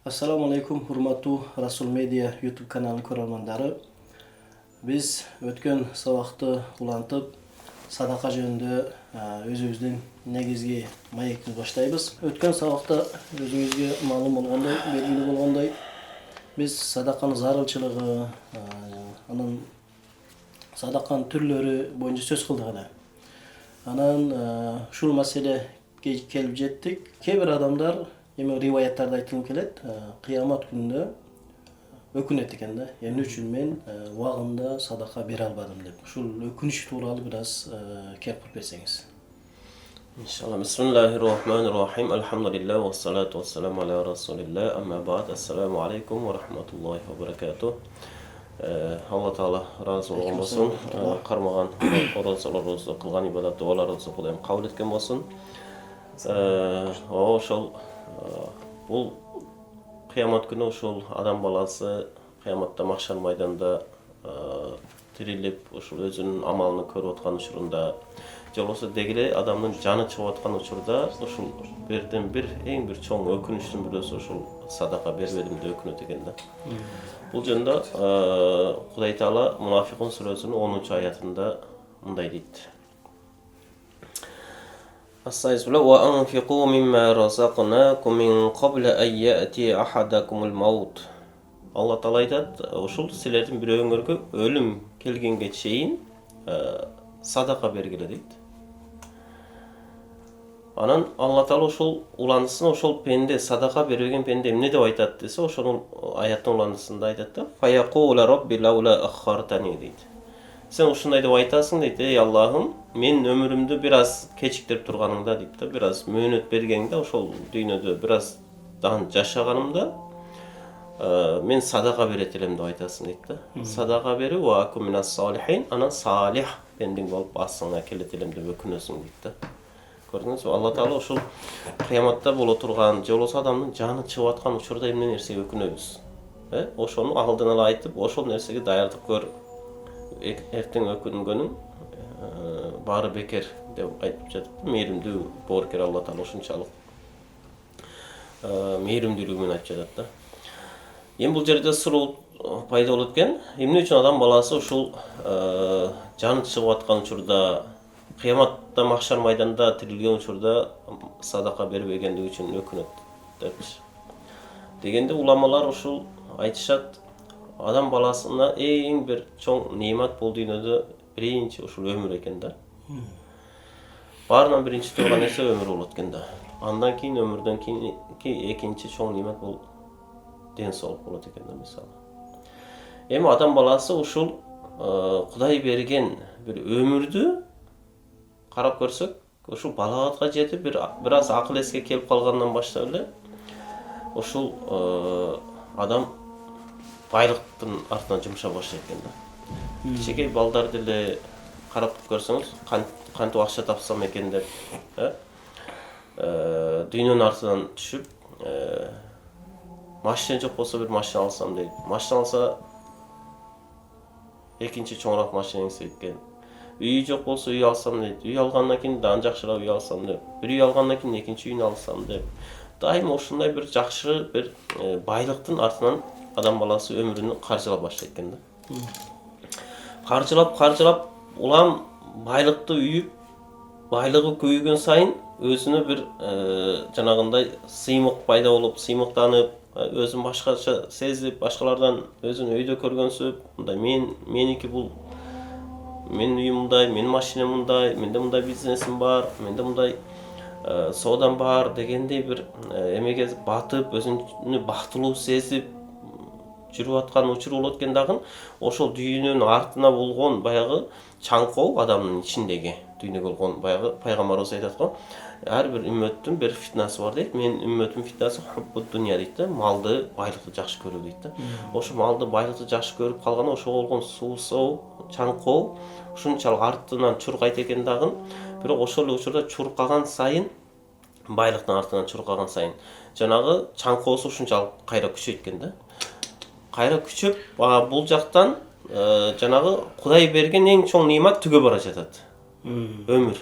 Assalamu alaikum, hurmatu Rasul Media YouTube kanalı көрөрмандары. Biz өткөн сабакты улантып, садака жөнүндө өзүбүздүн негизги маекти баштайбыз. Өткөн сабакта өзүңүзгө маалым болгондой, белгилүү болгондой, biz садаканын зарылчылыгы, анын садаканын түрлөрү боюнча сөз кылдык эле. Анан ушул маселеге келип жеттик. Кээ бир адамдар эми риваяттарда айтылып келет, кыямат күнүндө өкүнөт экен да. Эмне үчүн мен убагында садака бере албадым деп. Ушул өкүнүч тууралуу бир аз кеп кылып берсеңиз. İnşallah. Bismillahirrahmanirrahim. Elhamdülillah ve salatu ve selamu ala Resulillah. Amma ba'd. Esselamu aleyküm ve rahmetullahi ve berekatuh. Allah Taala razı olsun. Karmagan oruçlarınızı kılgan ibadat dualarınızı Kudayım kabul etken olsun. Ошол бул кыямат күнү ошол адам баласы кыяматта махшар майданда тирилип ошол өзүнүн амалын көрүп аткан учурунда же болбосо дегеле адамдын жаны чыгып аткан учурда ушул бирден бир эң бир чоң өкүнүчтүн бирөөсү ушул садака бербедим деп өкүнөт экен да. Бул жөнүндө Кудай Таала Мунафикун сүрөсүнүн 10-аятында мындай дейт. Estağfirullah ve anfiqu mimma razaqnakum min qabl an ya'ti ahadakumul maut. Allah Taala айтат, ошол силердин бирөөңөргө өлүм келгенге чейин садака бергиле дейт. Анан Алла Таала ошол уландысын ошол пенде садака бербеген пенде эмне деп айтат десе, ошонун аяттын уландысында айтат да: "Фаяқула рабби лаула аххартани" дейт. Sen ушундай деп айтасың дейт, ey Аллахым, мен өмүрүмдү бир аз кечиктирип турганыңда дейт да, бир аз мөөнөт бергениңде, ошол дүйнөдө бир аз дан жашаганымда, мен садака берет элем деп айтасың дейт да. Садака берип, ва аку минас салихин, анан салих бендиң болуп басыңа келет элем деп өкүнөсүң дейт да. Көрдүңүзбү? Алла Таала ошол кыяматта боло турган, же болбосо адамдын жаны чыгып аткан учурда эмне нерсеге өкүнөбүз? Ошону алдын ала айтып, ошол нерсеге даярдык көр. Эртең өкүнгөнүң баары бекер деп айтып жатат. Мээримдүү боорукер Алла Таала ушунчалык мээримдүүлүгү менен айтып жатат да. Эми бул жерде суроо пайда болот экен. Эмне үчүн адам баласы ушул жаны чыгып аткан учурда, кыяматта махшар майданда тирилген учурда садака бербегендиги үчүн өкүнөт депчи. Дегенде уламалар ушул айтышат, адам баласына эң бир чоң неемат бул дүйнөдө биринчи ушул өмүр экен да. Баарынан биринчи турган нерсе өмүр болот экен да. Андан кийин өмүрдөн кийин экинчи чоң неемат бул ден соолук болот экен да, мисалы. Эми адам баласы ушул Кудай берген бир өмүрдү карап көрсөк, ушул балагатка жетип бир аз акыл эске келип калгандан баштап эле ушул адам байлыктын артынан жумшап баштайт экен да. Кичинекей балдар деле карап көрсөңүз, кантип акча тапсам экен деп, дүйнөнүн артынан түшүп, машина жок болсо бир машина алсам дейт. Машина алса экинчи чоңураак машина эңсейт экен. Үй жок болсо үй алсам дейт. Үй алгандан кийин дан жакшыраак үй алсам деп. Бир үй алгандан кийин экинчи үйүн алсам деп. Дайыма ушундай бир жакшы бир байлыктын артынан адам баласы өмүрүнү каржылап баштайт экен да. Каржылап улам байлыкты үйүп, байлыгы көбөйгөн сайын өзүнө бир жанагындай сыймык пайда болуп, сыймыктанып, өзүн башкача сезип, башкалардан өзүн өйдө көргөнсүп, мындай меники бул, менин үйүм мындай, менин машинам мындай, менде мындай бизнесим бар, менде мындай соодам бар дегендей бир эмеге батып, өзүнү бактылуу сезип жүрүп аткан учур болот экен дагы, ошол дүйнөнүн артына болгон баягы чаңкоо адамдын ичиндеги дүйнөгө болгон баягы пайгамбарыбыз айтат го, ар бир үммөттүн бир фитнасы бар дейт. Менин үммөтүмдүн фитнасы хуббут дүйнө дейт да, малды, байлыкты жакшы көрүү дейт да. Ошо малды, байлыкты жакшы көрүп калганда ошого болгон суусоо, чаңкоо ушунчалык артынан чуркайт экен дагы, бирок ошол эле учурда чуркаган сайын, байлыктын артынан чуркаган сайын жанагы чаңкоосу ушунчалык кайра күчөйт экен да. Кайра күчөп, бул жактан жанагы Кудай берген эң чоң неемат түгө бара жатат. Өмүр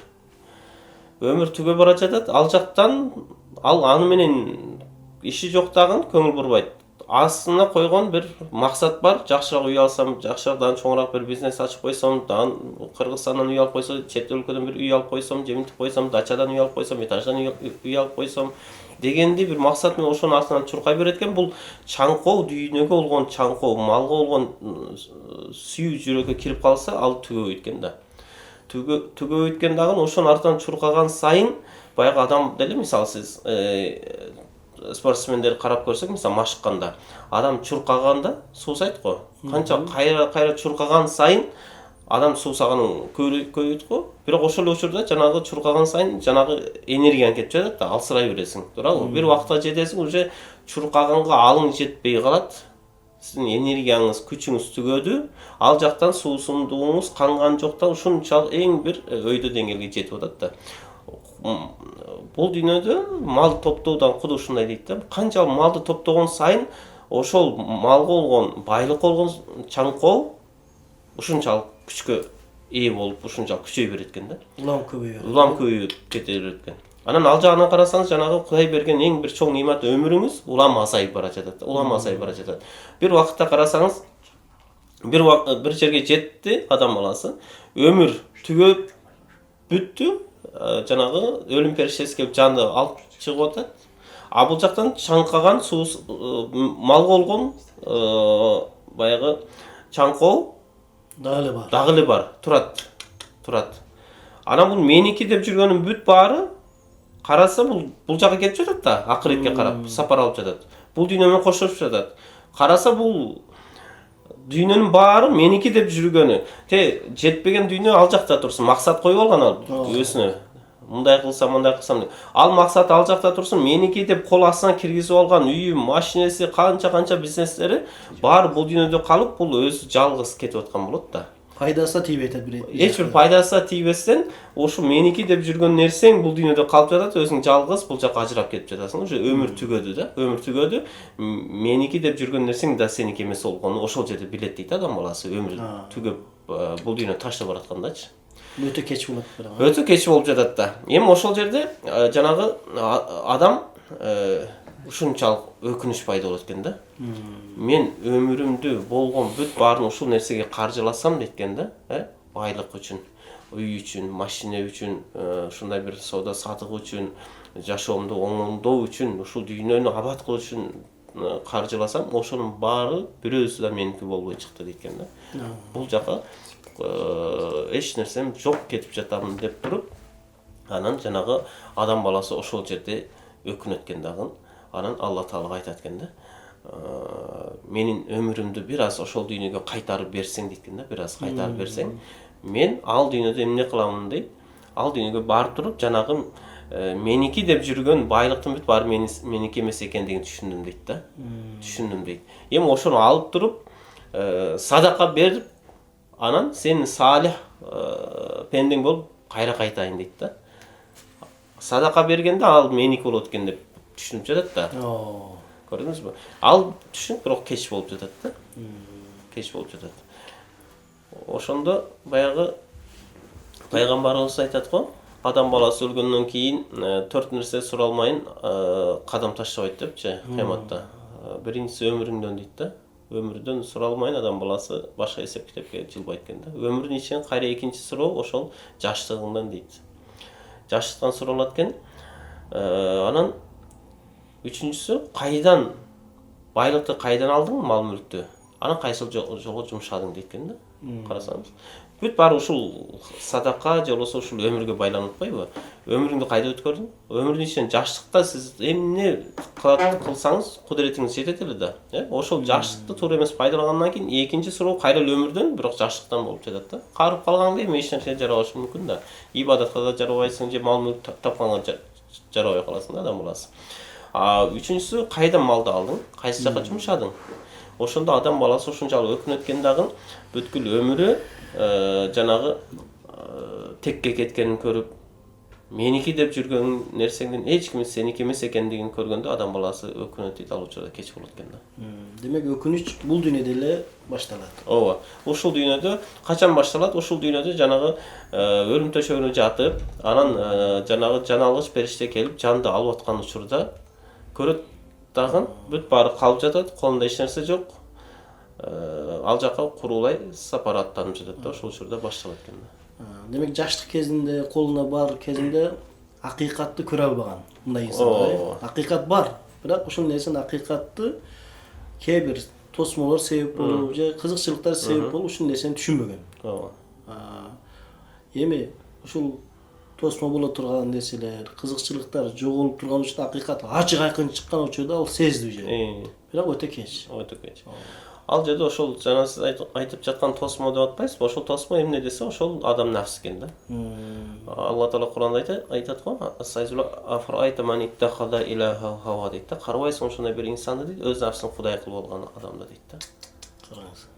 түгө бара жатат. Ал жактан ал аны менен иши жок дагы көңүл бурбайт. Астына койгон бир максат бар. Жакшыраак үй алсам, жакшыраак чоңураак бир бизнес ачып койсом, Кыргызстандан үй алып койсом, чет өлкөдөн бир үй алып койсом, жеминтип койсом, дачадан үй алып койсом, этаждан үй алып койсом дегенди бир максат менен ошонун артынан чуркай берет экен. Бул чаңкоо, дүйнөгө болгон чаңкоо, малга болгон сүйүү жүрөккө кирип калса, ал түгөбөйт экен да. Түгөбөйт экен дагы ошонун артынан чуркаган сайын баягы адам деле, мисалы сиз спортсмендерди карап көрсөк, мисалы машыкканда, адам чуркаганда суусайт го. Канча кайра чуркаган сайын адам суусаганын көбөйт го. Бирок ошол эле учурда жанагы чуркаган сайын жанагы энергияң кетип жатат да, алсырай бересиң. Туурабы? Бир убакта жетесиң, уже чуркаганга алың жетпей калат. Сиздин энергияңыз, күчүңүз түгөдү. Ал жактан суусундугуңуз канган жоктан ушунчалык эң бир өйдө деңгээлге жетип атат да. Бул дүйнөдө мал топтоодон Куду ушундай дейт да. Канчалык малды топтогон сайын ошол малга болгон, байлыкка болгон чаңкоо ушунчалык күчкө ээ болуп, ушунчалык күчөй берет экен да. Улам көбөйүп кете берет экен. Анан ал жагынан карасаңыз, жанагы Кудай берген эң бир чоң немат өмүрүңүз улам азайып бара жатат. Бир убакытта карасаңыз, бир жерге жетти адам баласы, өмүр түгөп бүттү, жанагы өлүм периштеси келип жанды алып чыгып атат. А бул жактан чаңкаган малга болгон баягы чаңкоо дагы эле бар, турат. Анан бул меники деп жүргөнүн бүт баары караса бул жакка кетип жатат да, акыретке карап сапар алып жатат. Бул дүйнө менен коштошуп жатат. Караса бул дүйнөнүн баары меники деп жүргөнү. Жетпеген дүйнө ал жакта турсун, максат коюп алган ал өзүнө. Мындай кылсам деп. Ал максат ал жакта турсун, меники деп кол астына киргизип алган үйү, машинеси, канча бизнестери баары бул дүйнөдө калып, бул өзү жалгыз кетип аткан болот да. Пайдасы тийбейт бир. Эч бир пайдасы тийбестен, ошо меники деп жүргөн нерсең бул дүйнөдө калып жатат, өзүң жалгыз бул жакка ажырап кетип жатасың. Уже өмүр түгөдү да. Өмүр түгөдү. Меники деп жүргөн нерсең да сеники эмес болгону ошол жерде билет дейт адам баласы. Өмүр түгөп бул дүйнө таштап бараткандачы. Өтө кеч болот бирок. Өтө кеч болуп жатат да. Эми ошол жерде жанагы адам ушунчалык өкүнүч пайда болот экен да. Мен өмүрүмдү болгон бүт баарын ушул нерсеге каржыласам дейт экен да, байлык үчүн, үй үчүн, машина үчүн, ушундай бир соода сатык үчүн, жашоомду оңдоо үчүн, ушул дүйнөнү абад кылуу үчүн каржыласам, ошонун баары бирөөсү да меники болбой чыкты дейт экен да. Бул жака эч нерсем жок кетип жатам деп туруп, анан жанагы адам баласы ошол жерде өкүнөт экен дагы. Анан Алла Таалага айтат экен да. Менин өмүрүмдү бир аз ошол дүйнөгө кайтарып берсең дейт экен да, бир аз кайтарып берсең, мен ал дүйнөдө эмне кыламын дейт. Ал дүйнөгө барып туруп, жанагы меники деп жүргөн байлыктын бүт баары меники эмес экендигин түшүндүм дейт да. Түшүндүм дейт. Эми ошону алып туруп, садака берип, анан сен салих пендең болуп кайра кайтайын дейт да. Садака бергенде ал меники болот экен деп түшүнүп жатат да. Көрдүңүзбү? Ал түшүнүп, бирок кеч болуп жатат да. Кеч болуп жатат. Ошондо баягы пайгамбарыбыз айтат го, адам баласы өлгөндөн кийин 4 нерсе суралмайын кадам таштабайт депчи, кыяматта. Биринчиси өмүрүңдөн дейт да. Өмүрдөн суралмайын адам баласы башка эсеп китепке жылбайт экен да. Өмүрдүн ичинен кайра экинчи суроо ошол жаштыгыңдан дейт. Жаштыктан суралат экен. Анан үчүнчүсү кайдан байлыкты кайдан алдың, мал мүлктү? Анан кайсыл жолго жумшадың дейт экен да. Карасаңыз. Бүт баары ушул садака же болбосо ушул өмүргө байланып атпайбы? Өмүрүңдү кайда өткөрдүң? Өмүрдүн ичинен жаштыкта сиз эмне кылсаңыз кудуретиңиз жетет эле да. Ошол жаштыкты туура эмес пайдалангандан кийин экинчи суроо кайра эле өмүрдөн, бирок жаштыктан болуп жатат да. Карып калгаңда эми эч нерсе жарабашы мүмкүн да. Ибадатка да жарабайсың, же мал мүлк тапканга жарабай каласың да адам баласы. Үчүнчүсү кайдан малды алдың? Кайсы жака жумшадың? Ошондо адам баласы ушунчалык өкүнөт экен дагы, бүткүл өмүрү жанагы текке кеткенин көрүп, меники деп жүргөн нерсеңдин эч ким сеники эмес экендигин көргөндө адам баласы өкүнөт дейт, ал учурда кеч болот экен да. Демек өкүнүч бул дүйнөдө эле башталат. Ооба. Ушул дүйнөдө качан башталат? Ушул дүйнөдө жанагы өлүм төшөгүнө жатып, анан жанагы жан алгыч периште келип жанды алып аткан учурда көрөт дагы бүт баары калып жатат, колунда эч нерсе жок. Ал жака курулай сапар аттанып жатат да, ошол учурда башталат экен да. Демек жаштык кезинде, колуна бар кезинде акыйкатты көрө албаган мындай инсан. Акыйкат бар, бирок ушул нерсени акыйкатты кээ бир тосмолор себеп болуп же кызыкчылыктар себеп болуп ушул нерсени түшүнбөгөн. Эми ушул тосмо боло турган нерселер, кызыкчылыктар жоголуп турган учурда акыйкат ачык айкын чыккан учурда ал сезилип же. Бирок өтө кеч. Ал жерде ошол жана сиз айтып жаткан тосмо деп атпайсызбы? Ошол тосмо эмне десе, ошол адам нафс экен да. Алла Таала Куранда айтат го, "Сайзула афрайта ман иттахада илаха хава" дейт да. Карабайсың ошондой бир инсанды дейт, өз нафсын кудай кылып алган адамды дейт да.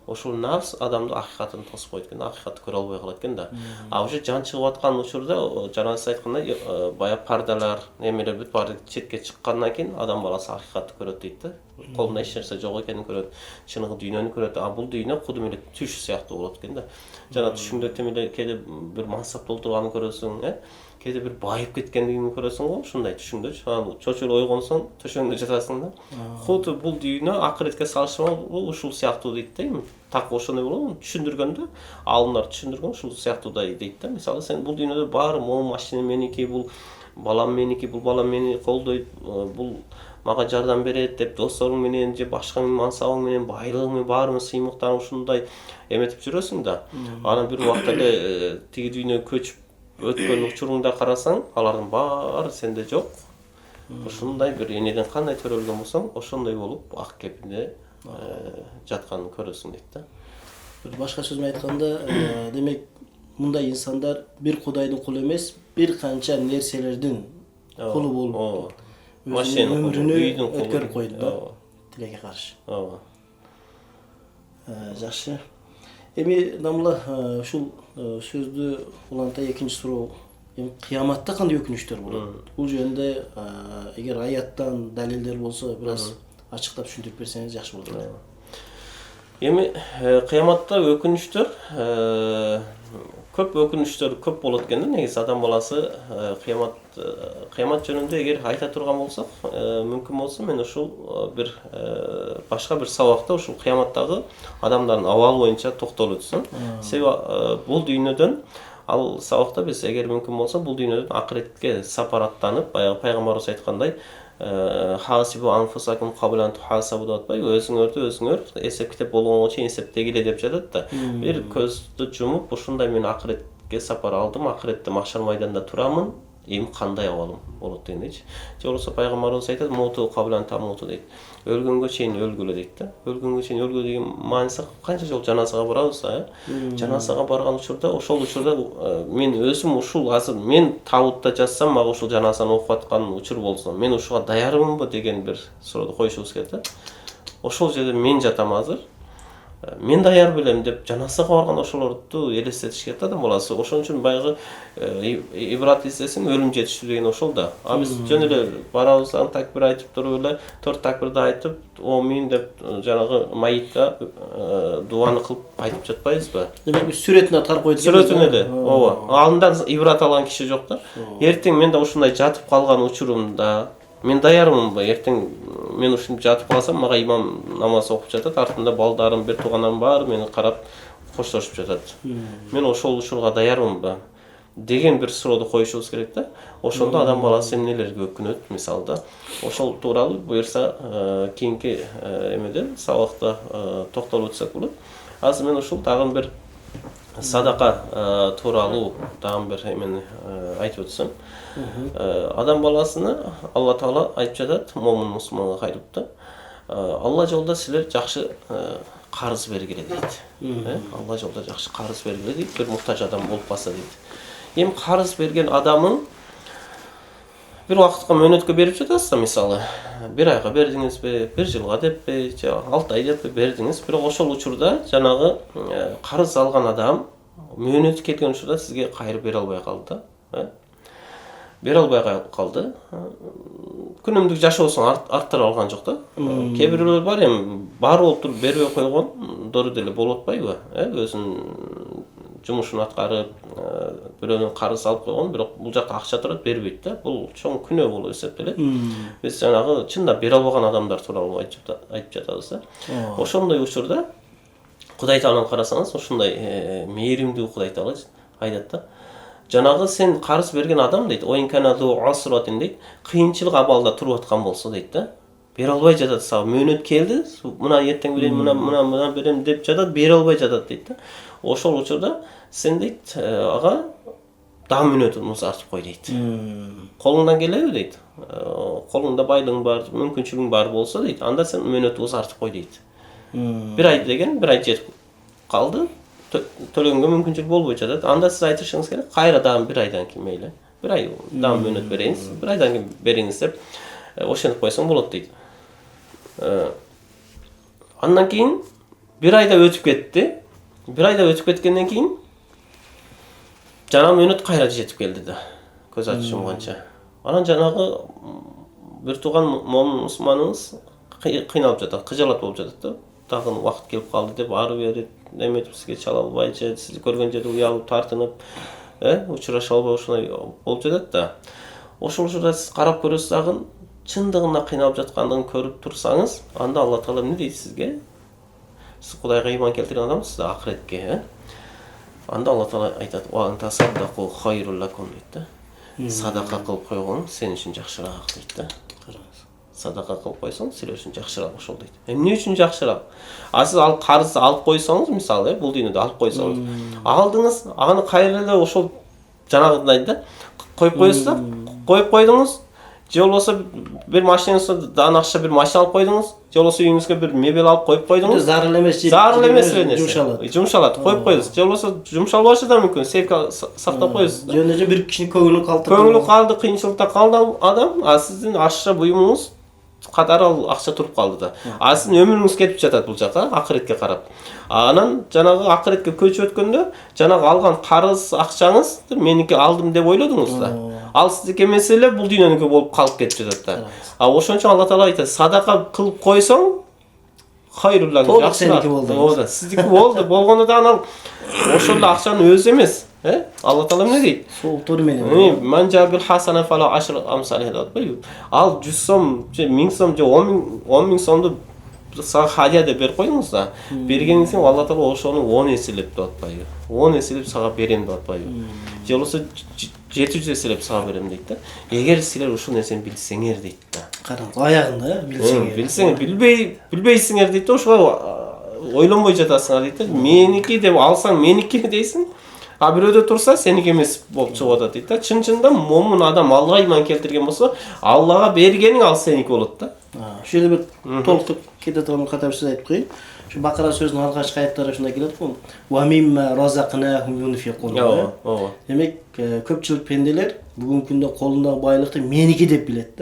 Ошол нафс адамды акыйкатын тосуп койт экен, акыйкатты көрө албай калат экен да. А уже жан чыгып аткан учурда, жана сиз айткандай, бая пардалар, немелер бүт баары четке чыккандан кийин адам баласы акыйкатты көрөт дейт да. Колунда эч нерсе жок экенин көрөт, чыныгы дүйнөнү көрөт. А бул дүйнө кудум эле түш сыяктуу болот экен да. Жана түшүңдө тем эле кээде бир мансапта отурганын көрөсүң, кээде бир байып кеткендигин көрөсүң го, ушундай түшүңдөчү. Анан чочулуп ойгонсоң, төшөгүңдө жатасың да. Кудум бул дүйнө акыретке салыштырмалуу ушул сыяктуу дейт да. Так ошондой болобу? Түшүндүргөндө, алымдар түшүндүргөн ушул сыяктуудай дейт да. Мисалы сен бул дүйнөдө баары могу машина меники, бул балам меники, бул балам мени колдойт, бул мага жардам берет деп досторуң менен же башка мансабың менен, байлыгың менен баарын сыймыктарын ушундай эметип жүрөсүң да. Анан бир убакта эле тиги дүйнөгө көчүп өткөн учуруңда карасаң, алардын баары сенде жок. Ушундай бир энеден кандай төрөлгөн болсоң, ошондой болуп ак кепинде жатканын көрөсүң дейт да. Бир башка сөз менен айтканда, демек мындай инсандар бир кудайдын кулу эмес, бир канча нерселердин кулу болуп машина өмүрүнү өткөрүп койду да, тилекке каршы. Жакшы. Эми дамла ушул сөздү уланта экинчи суроо. Эми кыяматта кандай өкүнүчтөр болот? Бул жөнүндө эгер аяттан далилдер болсо, бир аз ачыктап түшүндүрүп берсеңиз жакшы болот. Эми кыяматта өкүнүчтөр көп өкүнүчтөр көп болот экен да. Негизи адам баласы кыямат жөнүндө эгер айта турган болсок, мүмкүн болсо мен ушул бир башка бир сабакта ушул кыяматтагы адамдардын абалы боюнча токтолуп өтсөм. Себеби бул дүйнөдөн ал сабакта биз эгер мүмкүн болсо бул дүйнөдөн акыретке сапар аттанып, баягы пайгамбарыбыз айткандай, хасибу анфусакум кабла ан тухасабу деп атпайбы? Өзүңөр эсеп китеп болгонго чейин эсептегиле деп жатат да. Бир көздү жумуп, ушундай мен акыретке сапар алдым, акыретте махшар майданында турамын, эми кандай абалым болот дегендейчи. Же болбосо пайгамбарыбыз айтат, муту кабла ан тамуту дейт. Өлгөнгө чейин өлгүлө дейт да. Өлгөнгө чейин өлгүлө деген мааниси канча жолу жаназага барабыз, жаназага барган учурда, ошол учурда мен өзүм ушул азыр мен табутта жатсам, мага ушул жаназаны окуп аткан учур болсо, мен ушуга даярмынбы деген бир суроону коюшубуз керек да. Ошол жерде мен жатам азыр. Мен даяр белем деп жаназага барган ошолорду элестетиш керек да адам баласы. Ошон үчүн баягы ибрат издесең өлүм жетиштүү деген ошол да. А биз жөн эле барабыз, такбир айтып туруп эле 4 такбирди айтып, "Омин" деп жанагы майитка дуаны кылып айтып жатпайбызбы? Демек биз сүрөтүнө тарып койдук. Сүрөтүн эле. Ооба. Андан ибрат алган киши жок да. Эртең мен да ушундай жатып калган учурумда мен даярмынбы? Эртең мен ушинтип жатып калсам, мага имам намаз окуп жатат, артымда балдарым, бир туугандарым баары мени карап коштошуп жатат. Мен ошол учурга даярмынбы деген бир суроону коюшубуз керек да. Ошондо адам баласы эмнелерге өкүнөт, мисалы да. Ошол тууралуу буюрса кийинки эмеде сабакта токтолуп өтсөк болот. Азыр мен ушул дагы бир садака тууралуу дагы бир эмени айтып өтсөм. Адам баласыны Алла Таала айтып жатат, момун мусулманга кайрылып, Алла жолдо силер жакшы карыз бергиле дейт. Алла жолдо жакшы карыз бергиле дейт, бир муктаж адам болуп калса дейт. Эми карыз берген адамың бир убакытка мөөнөткө берип жатасыз, мисалы, бир айга бердиңизби, бир жылга деппи, же 6 ай деп бердиңиз. Бирок ошол учурда жанагы карыз алган адам мөөнөтү келген учурда сизге кайрып бере албай калды да. Бере албай калды. Күнүмдүк жашоосун арттыра алган жок да. Кээ бирөөлөр бар, эми бар болуп туруп бербей койгон дору деле болуп атпайбы? Өзүнүн жумушун аткарып, бирөөнүн карыз алып койгон, бирок бул жакта акча турат, бербейт да. Бул чоң күнөө болуп эсептелет. Биз жанагы чындап бере албаган адамдар тууралуу айтып жатабыз да. Ошондой учурда Кудай Тааланы карасаңыз, ушундай мээримдүү Кудай Таала айтат да. Жанагы сен карыз берген адам дейт, оинканаду асратин дейт, кыйынчылык абалда туруп аткан болсо дейт да. Бере албай жатат, сага мөөнөт келди, мына эртең берем, мына берем деп жатат, бере албай жатат дейт да. Ошол учурда сен дейт, ага дагы мөөнөтүн узартып кой дейт. Колуңдан келеби дейт. Колуңда байлыгың бар, мүмкүнчүлүгүң бар болсо дейт, анда сен мөөнөтү узартып кой дейт. Bir ay деген, bir ay жетип калды. Төлөнгө мүмкүнчүлүк болбой жатат. Анда сиз айтышыңыз керек, кайра дагы bir ayдан кийин мейли. Bir ay дагы мөөнөт берейиниз, bir ayдан кийин бериңиз деп ошентип койсоң болот дейт. Андан кийин bir ayда өтүп кетти. Bir ayда өтүп кеткенден кийин жана мөөнөт кайра жетип келди да. Көз ачып жумганча. Анан жанагы бир тууган мусулманыбыз кыйналып жатат, кыжалат болуп жатат да. Дагы убакыт келип калды деп ары бери эметип сизге чала албай же сизди көргөн жерде уялып тартынып, учураша албай ушундай болуп жатат да. Ошол учурда сиз карап көрөсүз дагы чындыгында кыйналып жаткандыгын көрүп турсаңыз, анда Алла Таала эмне дейт сизге? Сиз Кудайга ыйман келтирген адамсыз да, акыретке, Анда Алла Таала айтат: "Ва антасаддаку хайрул лакум" дейт да. Садака кылып койгоң сен үчүн жакшыраак дейт да. Садака кылып койсоң силер үчүн жакшыраак ошол дейт. Эмне үчүн жакшыраак? Сиз ал карыз алып койсоңуз, мисалы, бул дүйнөдө алып койсоңуз, алдыңыз, аны кайра эле ошол жанагындай да коюп коесуз да, коюп койдуңуз, же болбосо бир машинаңызда акча бир машина алып койдуңуз, же болбосо үйүңүзгө бир мебель алып коюп койдуңуз. Зарыл эмес нерсе. Жумшалат. Коюп коесуз. Же болбосо жумшалбашы да мүмкүн, сейфке сактап коесуз да. Жөн эле бир кишинин көңүлү калтырды. Көңүлү калды, кыйынчылыкта калды адам, сиздин ашша буюмуңуз катары ал акча туруп калды да. Сиздин өмүрүңүз кетип жатат бул жака, акыретке карап. Анан жанагы акыретке көчүп өткөндө, жанагы алган карыз акчаңыз меники алдым деп ойлодуңуз да. Ал сиздики эмес эле бул дүйнөнүкү болуп калып кетип жатат да. Ошон үчүн Алла Таала айтат: "Садака кылып койсоң, хайруллан жакшыраак болду." Ооба, сиздики болду. Болгондо да анан ошол эле акчанын өзү эмес, Алла Таала эмне дейт? Соолтор менен. Манжа бил хасана фала ашр амсалиха деп атпайбы? Ал 100 сом, же 1000 сом, же 10 миң сомду сага хадия деп берип койдуңуз да. Бергениңиз кийин Алла Таала ошону 10 эселеп деп атпайбы? 10 эселеп сага берем деп атпайбы? Же болбосо 700 эселеп сага берем дейт да. Эгер силер ушул нерсени билсеңер дейт да. Караңыз, аягында билсеңер. Билсеңер, билбейсиңер дейт да, ошого ойлонбой жатасыңар дейт да. Меники деп алсаң меники дейсиң. Бирөөдө турса сеники эмес болуп чыгып атат дейт да. Чын-чынында момун адам Аллага ыйман келтирген болсо, Аллага бергениң ал сеники болот да. Ушул жерде бир толуктуп кете турган катар сөз айтып коеюн. Ушу Бакара сөзүнүн алгачкы аяттары ушундай келет го. Ва мимма разакнахум юнфикун. Ооба. Демек, көпчүлүк пенделер бүгүнкү күндө колундагы байлыкты меники деп билет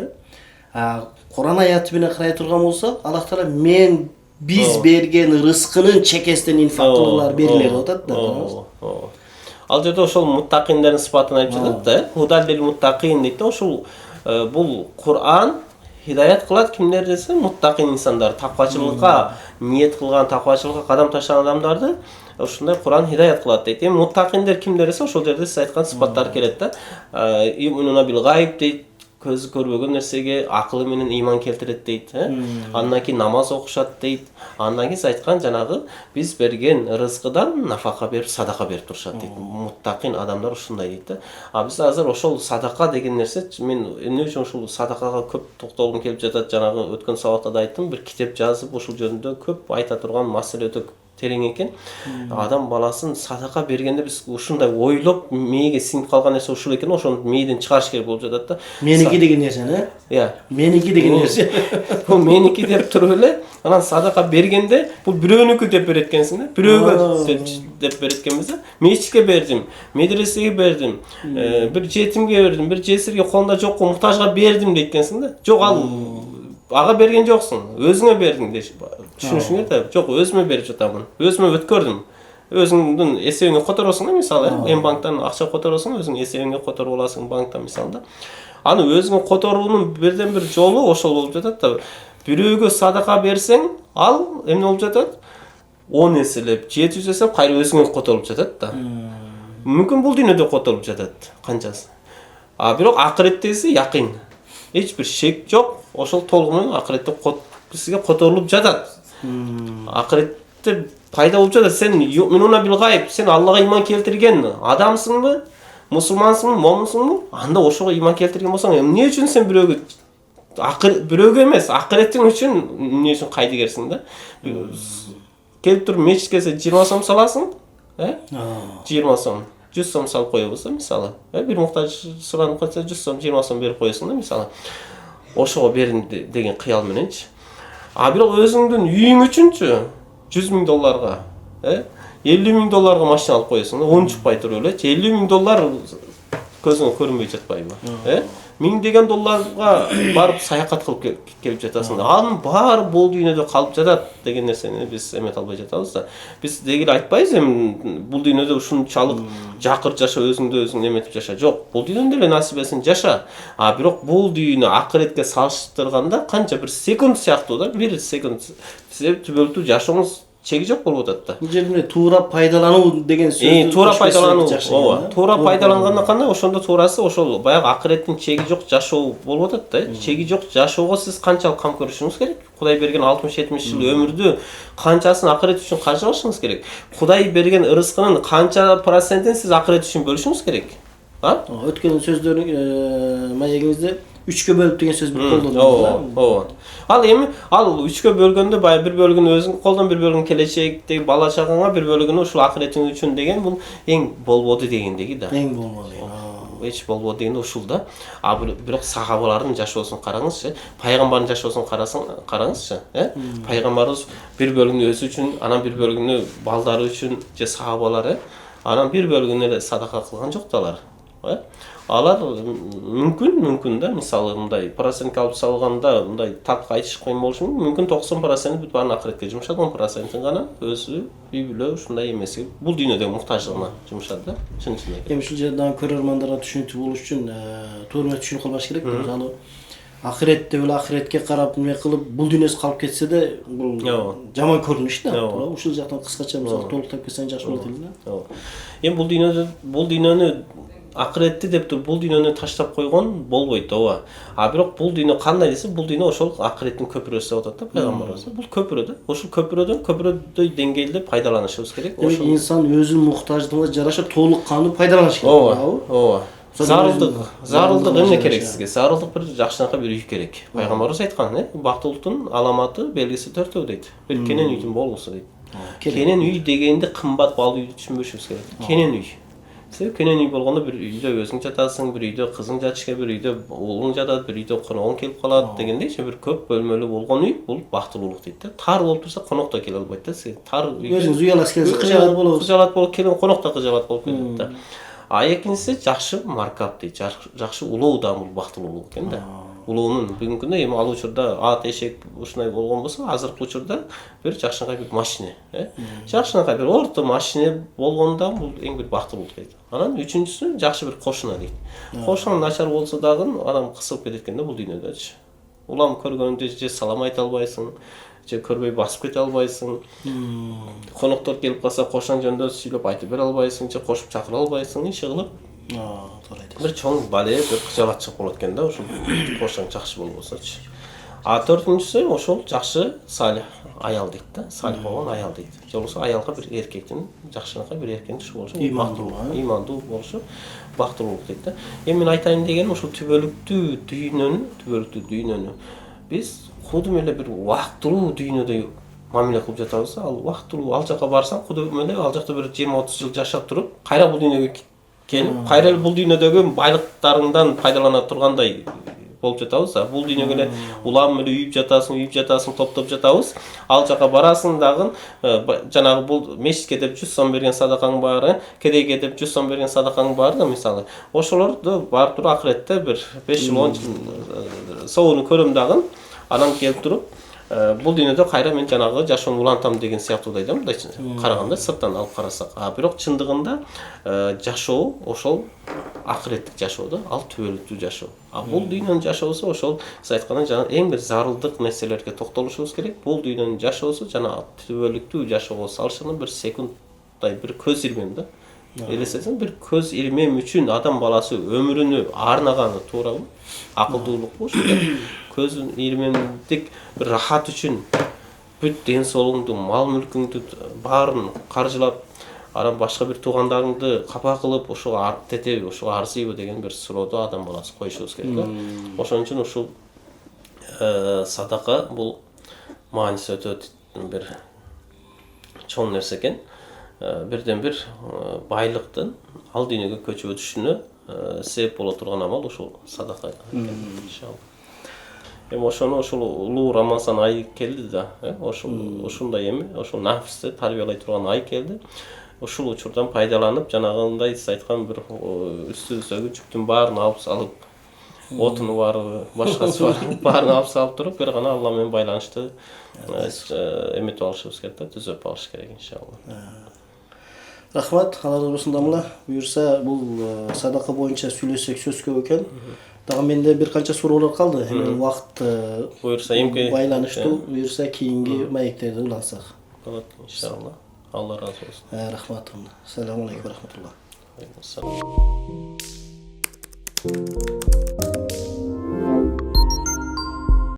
да. Куран аяты менен карай турган болсок, Аллах Таала биз берген рызкынын чекесинен инфак кылгылар берилер деп атат да. Ал жерде ошол муттакиндердин сыпатын айтып жатат да. Худалдел муттакин дейт да. Ошол бул Куран хидаят кылат кимдер десе, муттакин инсандар, таквачылыкка ниет кылган, таквачылыкка кадам ташлаган адамдарды ушундай Куран хидаят кылат дейт. Эми муттакиндер кимдер десе, ошол жерде сиз айткан сыпаттар келет да. Имунуна бил гайб дейт. Көзү көрбөгөн нерсеге акылы менен ыйман келтирет дейт, Андан кийин намаз окушат дейт. Андан кийин сиз айткан жанагы биз берген рызкыдан нафака берип, садака берип турушат дейт. Муттакин адамдар ушундай дейт да. Биз азыр ошол садака деген нерсе, мен эмне үчүн ушул садакага көп токтолгум келип жатат, жанагы өткөн сабакта да айттым, бир китеп жазып ушул жөнүндө көп айта турган маселе өтө терең экен. Адам баласын садака бергенде биз ушундай ойлоп, мээге сиңип калган нерсе ушул экен, ошону мээден чыгарыш керек болуп жатат да. Меники деген нерсени, меники деген нерсе. Бул меники деп туруп эле, анан садака бергенде бул бирөөнүкү деп берет экенсиң да. Бирөөгө деп берет экенбиз да. Мечитке бердим, медресеге бердим, бир жетимге бердим, бир жесирге колунда жокко муктажга бердим дейт экенсиң да. Жок, ал ага берген жоксуң, өзүңө бердиң деп түшүнүшүңөр да. Жок, өзүмө берип жатамын. Өзүмө өткөрдүм. Өзүңдүн эсебиңе которосуң да, мисалы, банктан акча которосуң, өзүң эсебиңе которуп аласың банктан мисалы да. Аны өзүңө которуунун бирден бир жолу ошол болуп жатат да. Бирөөгө садака берсең, ал эмне болуп жатат? 10 эселеп, 700 эселеп кайра өзүңө которуп жатат да. мүмкүн бул дүйнөдө которуп жатат канчасы. А бирок акыреттеси якын. Эч бир шек жок. Ошол толугу менен акыретте сизге которулуп жатат. Акыретте пайда болуп жатат. Сен юминуна бил гайб, сен Аллага ыйман келтирген адамсыңбы? Мусулмансыңбы, момунсуңбу? Анда ошого ыйман келтирген болсоң, эмне үчүн сен бирөөгө эмес, акыреттин үчүн эмне үчүн кайдыгерсиң да? Келип туруп мечитке 20 сом саласың, 20 сом. 100 сом салып коебуз да, мисалы. Бир муктаж суранып калса 100 сом, 20 сом берип коесуң да, мисалы. Ошого берин деген кыял мененчи. А бирок өзүңдүн үйүң үчүнчү $100,000, $50,000 машина алып коесуң да, он чукпай туруп эле, $50,000 көзүңө көрүнбөй жатпайбы? $1000 барып саякат кылып келип жатасың да. Анын баары бул дүйнөдө калып жатат деген нерсени биз эмете албай жатабыз да. Биз дегеле айтпайбыз эми бул дүйнөдө ушунчалык жакыр жаша, өзүңдү өзүң эметип жаша. Жок, бул дүйнөдө эле насибесин жаша. А бирок бул дүйнө акыретке салыштырганда канча бир секунд сыяктуу да, 1 секунд. Сиз түбөлтүү жашооңуз чеги жок болуп атат да. Бул жерде туура пайдалануу деген сөздү туура пайдалануу, ооба. Туура пайдаланганда кандай? Ошондо туурасы ошол баягы акыреттин чеги жок жашоо болуп атат да. Чеги жок жашоого сиз канчалык кам көрүшүңүз керек? Кудай берген 60-70 жыл өмүрдү канчасын акырет үчүн каржылашыңыз керек? Кудай берген ырыскынын канча процентин сиз акырет үчүн бөлүшүңүз керек? Өткөн сөздөрүн маегиңизде 3кө бөлүп деген сөз бир колдондуңуз да. Ооба. Ал эми 3кө бөлгөндө баягы бир бөлүгүн өзүң колдон, бир бөлүгүн келечектеги бала чагаңа, бир бөлүгүн ушул акыретиң үчүн деген бул эң болбоду дегендеги да. Эң болбоду. Эч болбоду дегенде ушул да. А бирок сахабалардын жашоосун караңызчы, пайгамбардын жашоосун караңызчы, Пайгамбарыбыз бир бөлүгүн өзү үчүн, анан бир бөлүгүнү балдары үчүн же сахабалары, анан бир бөлүгүн эле садака кылган жок да алар. Алар мүмкүн да, мисалы мындай процентке алып салганда мындай так айтыш кыйын болушу мүмкүн. 90% бүт баарын акыретке жумшады, 10% гана өзү үй бүлө ушундай эмеси, бул дүйнөдөгү муктаждыгына жумшады да. Чын-чын экен. Эми ушул жерден көрөрмандарга түшүнүктүү болуш үчүн туура түшүнүп калбаш керек. Мисалы акыретте эле акыретке карап эме кылып бул дүйнөсү калып кетсе да, бул жаман көрүнүш да. Туура ушул жактан кыскача мисалы толуктап кетсең жакшы болот эле да. Эми бул дүйнөнү акыретти деп туруп бул дүйнөнү таштап койгон болбойт, ооба. А бирок бул дүйнө кандай десе, бул дүйнө ошол акыреттин көпүрөсү деп атат да пайгамбарыбыз. Бул көпүрө да. Ошол көпүрөдөй деңгээлде пайдаланышыбыз керек. Ошол инсан өзүнүн муктаждыгына жараша толук кандуу пайдаланыш керек. Ооба. Зарылдык эмне керек сизге? Зарылдык бир жакшынакай бир үй керек. Пайгамбарыбыз айткан, бактылыктын аламаты белгиси 4 дейт. Бир кенен үйдүн болгусу дейт. Кенен үй дегенди кымбат баалуу үйдү түшүнбөшүбүз керек. Кенен үй. Сен кенен үй болгондо бир үйдө өзүң жатасың, бир үйдө кызың жатышка, бир үйдө уулуң жатат, бир үйдө коногуң келип калат дегендейчи, бир көп бөлмөлүү болгон үй бул бактылуулук дейт да. Тар болуп турса конок да келе албайт да. Сен тар үйгө өзүңүз үй аласыз келсе кыжаалат болобуз. Кыжаалат болуп келген конок да кыжаалат болуп келет да. А экинчиси жакшы маркап дейт. Жакшы улоо да бул бактылуулук экен да. Улоонун бүгүнкү күндө эми ал учурда ат эшек ушундай болгон болсо, азыркы учурда бир жакшынакай бир машина, жакшынакай бир орто машина болгондо бул эң бир бактылуулук дейт. Анан үчүнчүсү жакшы бир кошуна дейт. Кошуна начар болсо дагы адам кысылып кетет экен да бул дүйнөдөчү. Улам көргөндө же салам айта албайсың, же көрбөй басып кете албайсың. Коноктор келип калса кошуна жөнүндө сүйлөп айтып бере албайсың, же кошуп чакыра албайсың, иши кылып. Бир чоң бале, бир кыжаалатчык болот экен да, ошол кошуң жакшы болбосочу. А төртүнчүсү ошол жакшы салих аял дейт да, салих болгон аял дейт. Же болбосо аялга бир эркектин жакшынакай бир эркектин тушу болушу, ыймандуу болушу бактылуулук дейт да. Эми мен айтайын дегеним ошол түбөлүктүү дүйнөнү биз кудум эле бир убактылуу дүйнөдөй мамиле кылып жатабыз. Ал убактылуу, ал жака барсаң кудум эле ал жакта бир 20-30 жыл жашап туруп, кайра бул дүйнөгө келип, кайра бул дүйнөдөгү байлыктарыңдан пайдалана тургандай болуп жатабыз. Бул дүйнөгө эле улам эле үйүп жатасың, топтоп жатабыз. Ал жака барасың дагы, жанагы бул мечитке деп 100 сом берген садакаң баары, кедейге деп 100 сом берген садакаң баары да мисалы. Ошолорду барып туруп акыретте бир 5 жыл 10 жыл соонун көрөм дагы, анан келип туруп бул дүйнөдө кайра мен жанагы жашоону улантам деген сыяктуудай да, мындай караганда сырттан алып карасак. А бирок чындыгында жашоо ошол акыреттик жашоо да, ал түбөлүктүү жашоо. А бул дүйнөнүн жашоосу ошол сиз айткандай жана эң бир зарылдык нерселерге токтолушубуз керек. Бул дүйнөнүн жашоосу жана түбөлүктүү жашоого салышында бир секунддай бир көз ирмем да. Elesesең bir көз ирмем үчүн адам баласы өмүрүнү арнаганы туурабы? Акылдуулук бул ошо. Көзүн ирмемдик bir рахат үчүн бүт ден соолугуңду, мал мүлкүңдү баарын каржылап, анан башка бир туугандарыңды капа кылып, ошого тетеби, ошого арзыйбы деген бир суроодо адам баласы коюшубуз керек да. Ошон үчүн ушул садака бул мааниси өтө бир чоң нерсе экен. Бирден бир байлыктын ал дүйнөгө көчүп өтүшүнө себеп боло турган амал ушул садака экен иншалла. Эми ошону ушул улуу Рамазан айы келди да, ушундай эми ошол нафсти тарбиялай турган ай келди. Ушул учурдан пайдаланып, жанагындай сиз айткан бир үстүбүздөгү жүктүн баарын алып салып, отуну бар, башкасы бар, баарын алып салып туруп, бир гана Алла менен байланышты эметип алышыбыз керек да, түзөп алыш керек иншалла. Рахмат, Алла разы болсун дамла. Буюрса, бул садака боюнча сүйлөшсөк сөз көп экен. Дагы менде бир канча суроолор калды. Эми убакыт буюрса эмки байланыштуу, буюрса кийинки маектерде улансак. Болот иншалла. Алла разы болсун. Рахмат. Ассаламу алейкум, рахматуллах. Ассалам.